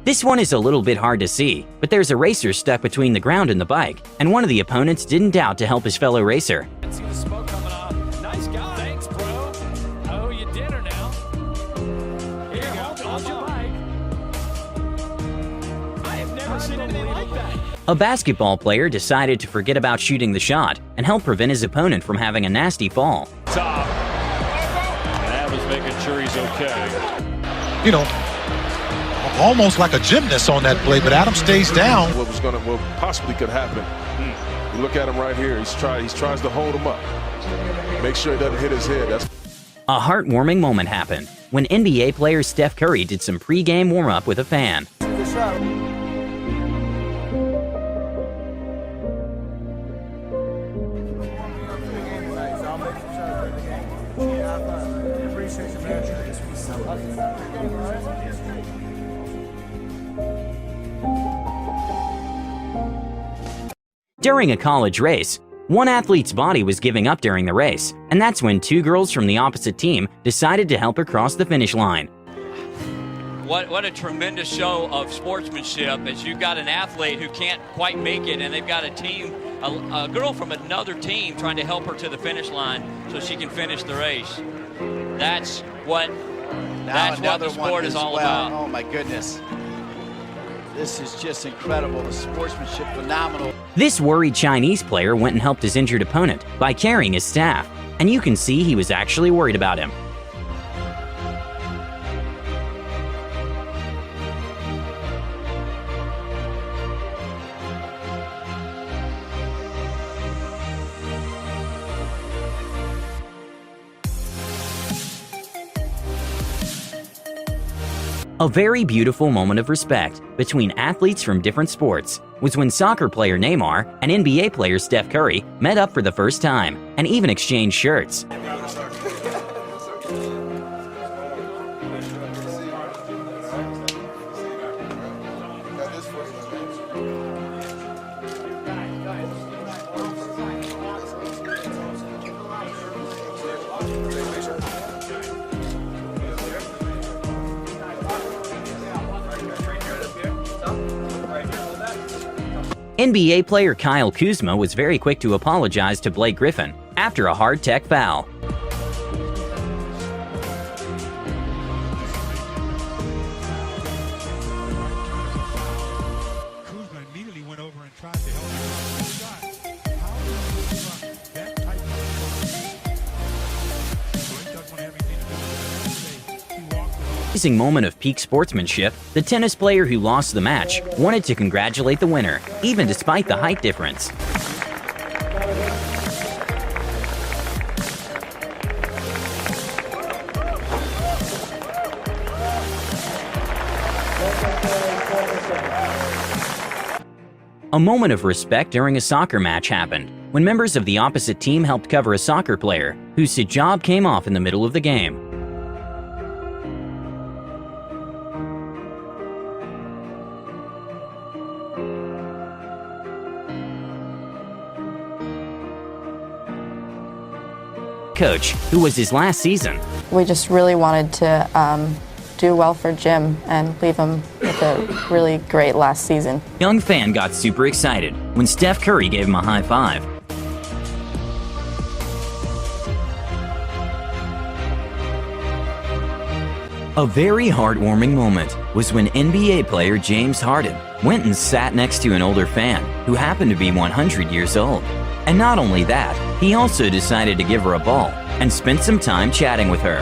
This one is a little bit hard to see, but there's a racer stuck between the ground and the bike, and one of the opponents didn't doubt to help his fellow racer. See the smoke coming off. Nice guy. Thanks, bro. I owe you dinner now. Here you go. On your bike. I have never seen anything like that. A basketball player decided to forget about shooting the shot and help prevent his opponent from having a nasty fall. Top. And that was making sure he's okay. You know, almost like a gymnast on that play, but Adam stays down. What possibly could happen. You look at him right here. He tries to hold him up. Make sure he doesn't hit his head. A heartwarming moment happened when NBA player Steph Curry did some pre-game warm-up with a fan. During a college race, one athlete's body was giving up during the race, and that's when two girls from the opposite team decided to help her cross the finish line. What a tremendous show of sportsmanship as you've got an athlete who can't quite make it, and they've got a team, a girl from another team trying to help her to the finish line so she can finish the race. That's what the sport is all about. Oh my goodness. This is just incredible. The sportsmanship, phenomenal. This worried Chinese player went and helped his injured opponent by carrying his staff, and you can see he was actually worried about him. A very beautiful moment of respect between athletes from different sports was when soccer player Neymar and NBA player Steph Curry met up for the first time and even exchanged shirts. NBA player Kyle Kuzma was very quick to apologize to Blake Griffin after a hard tech foul. Kuzma immediately went over and tried to help him with the shot. How do you run that type of Blake doesn't want to have anything to do with it. He walked it off. Amazing moment of peak sportsmanship, the tennis player who lost the match wanted to congratulate the winner, even despite the height difference. A moment of respect during a soccer match happened when members of the opposite team helped cover a soccer player whose hijab came off in the middle of the game. Coach, who was his last season. We just really wanted to do well for Jim and leave him with a really great last season. Young fan got super excited when Steph Curry gave him a high five. A very heartwarming moment was when NBA player James Harden went and sat next to an older fan who happened to be 100 years old. And not only that, he also decided to give her a ball and spent some time chatting with her.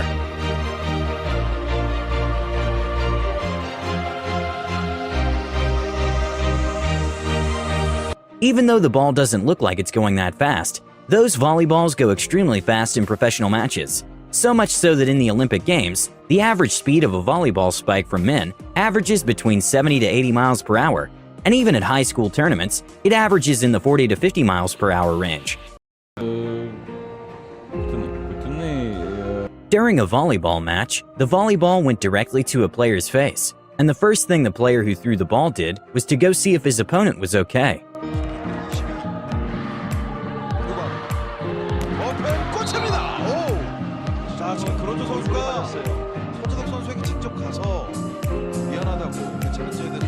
Even though the ball doesn't look like it's going that fast, those volleyballs go extremely fast in professional matches. So much so that in the Olympic Games, the average speed of a volleyball spike from men averages between 70 to 80 miles per hour, and even at high school tournaments, it averages in the 40 to 50 miles per hour range. During a volleyball match, the volleyball went directly to a player's face, and the first thing the player who threw the ball did was to go see if his opponent was okay. 지금 그로조 선수가 서재덕 선수에게 직접 가서 미안하다고 괜찮은 저희들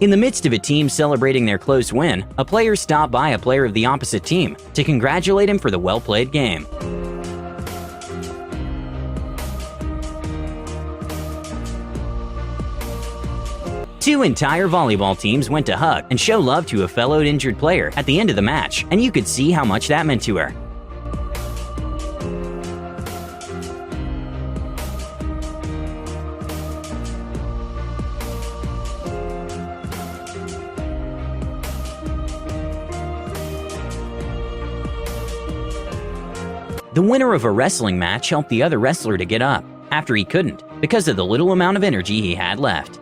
In the midst of a team celebrating their close win, a player stopped by a player of the opposite team to congratulate him for the well-played game. Two entire volleyball teams went to hug and show love to a fellow injured player at the end of the match, and you could see how much that meant to her. The winner of a wrestling match helped the other wrestler to get up after he couldn't because of the little amount of energy he had left.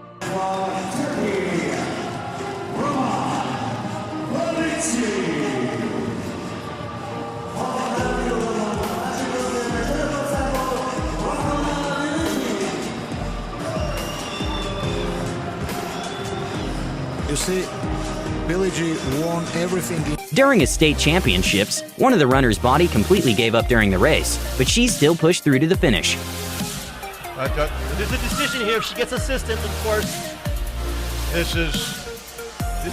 You see, Billie Jean won everything. During a state championships, one of the runner's body completely gave up during the race, but she still pushed through to the finish. There's a decision here. If she gets assistance, of course. This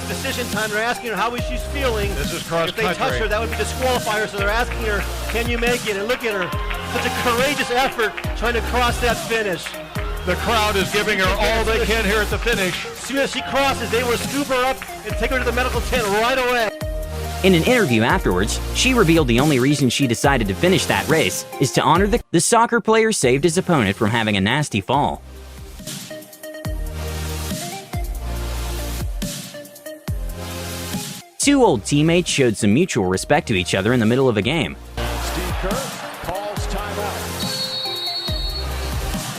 decision time. They're asking her how she's feeling. This is cross country. If they touch her, that would be disqualify her. So they're asking her, can you make it? And look at her. Such a courageous effort trying to cross that finish. The crowd is giving her all they can here at the finish. As soon as she crosses, they will scoop her up and take her to the medical tent right away. In an interview afterwards, she revealed the only reason she decided to finish that race is to honor the soccer player saved his opponent from having a nasty fall. Two old teammates showed some mutual respect to each other in the middle of a game. Steve Kerr calls timeout.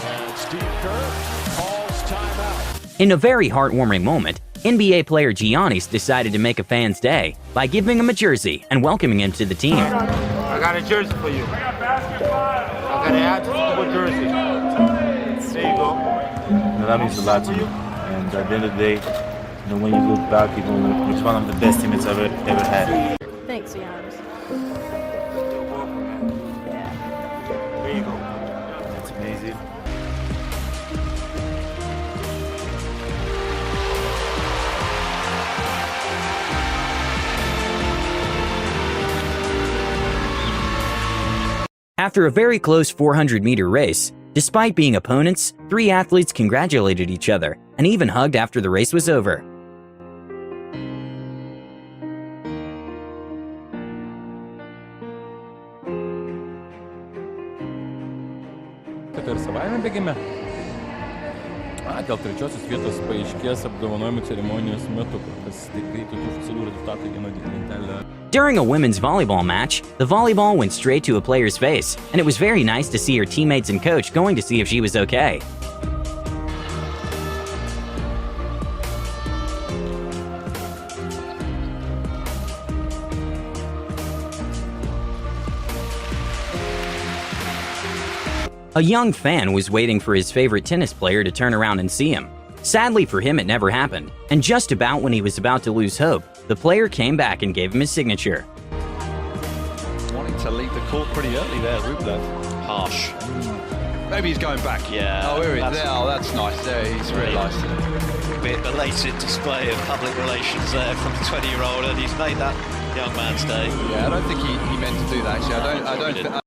And Steve Kerr calls timeout. In a very heartwarming moment, NBA player Giannis decided to make a fan's day by giving him a jersey and welcoming him to the team. I got a jersey for you. I got an actual jersey. There you go. That means a lot to me. And at the end of the day, when you look back, it's one of the best teammates I've ever had. Thanks, Giannis. There you go. That's amazing. After a very close 400-meter race, despite being opponents, three athletes congratulated each other and even hugged after the race was over. Ir savaime bėgime. Dėl trečiosios vietos paaiškės apdovanojimų ceremonijos metu, kas tikrai tokių oficialių rezultatų viena lentelė. During a women's volleyball match, the volleyball went straight to a player's face, and it was very nice to see her teammates and coach going to see if she was okay. A young fan was waiting for his favorite tennis player to turn around and see him. Sadly for him, it never happened, and just about when he was about to lose hope, the player came back and gave him his signature. Wanting to leave the court pretty early there, Rublev. Harsh. Maybe he's going back. Yeah. Oh, here he is. Oh, that's nice. There, he's realised it. A bit belated display of public relations there from the 20-year-old, and he's made that young man's day. Yeah, I don't think he meant to do that. Actually, I don't.